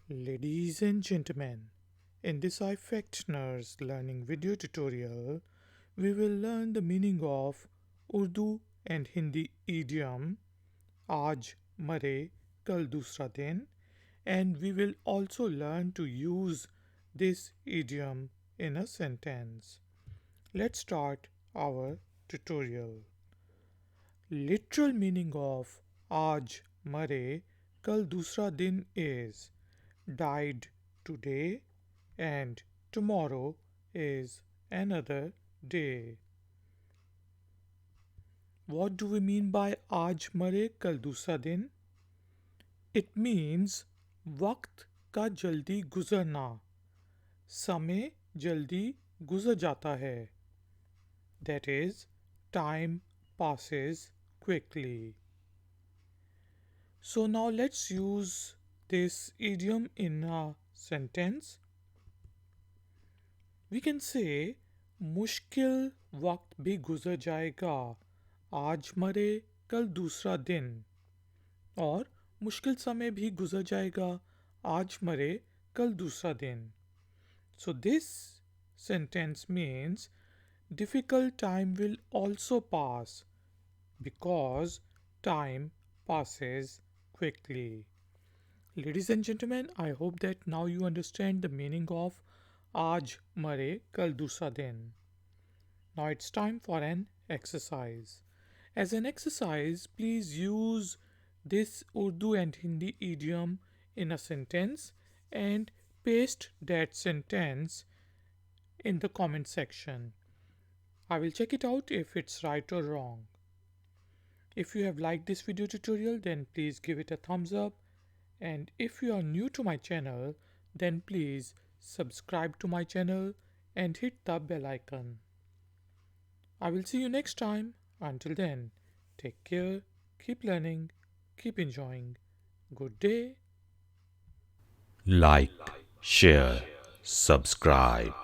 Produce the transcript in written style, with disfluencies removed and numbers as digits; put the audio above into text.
Ladies and gentlemen, in this ifactner's learning video tutorial, we will learn the meaning of Urdu and Hindi idiom "Aaj maray, kal doosra din," and we will also learn to use this idiom in a sentence. Let's start our tutorial. Literal meaning of "Aaj maray, kal doosra din" is died today and tomorrow is another day. What do we mean by "Aaj मरे कल दूसरा दिन"? It means वक्त का जल्दी गुजरना, समय जल्दी गुजर जाता है. That is, time passes quickly. So now let's use this idiom in a sentence. We can say मुश्किल वक्त भी गुजर जाएगा, आज मरे कल दूसरा दिन. और मुश्किल समय भी गुजर जाएगा, आज मरे कल दूसरा दिन. So this sentence means difficult time will also pass because time passes quickly. Ladies and gentlemen, I hope that now you understand the meaning of "Aaj mare kal दूसरा दिन." Now it's time for an exercise. As an exercise, please use this Urdu and Hindi idiom in a sentence and paste that sentence in the comment section. I will check it out if it's right or wrong. If you have liked this video tutorial, then please give it a thumbs up, and if you are new to my channel, then please subscribe to my channel and hit the bell icon. I will see you next time. Until then, take care, keep learning, keep enjoying. Good day. Like, share, subscribe.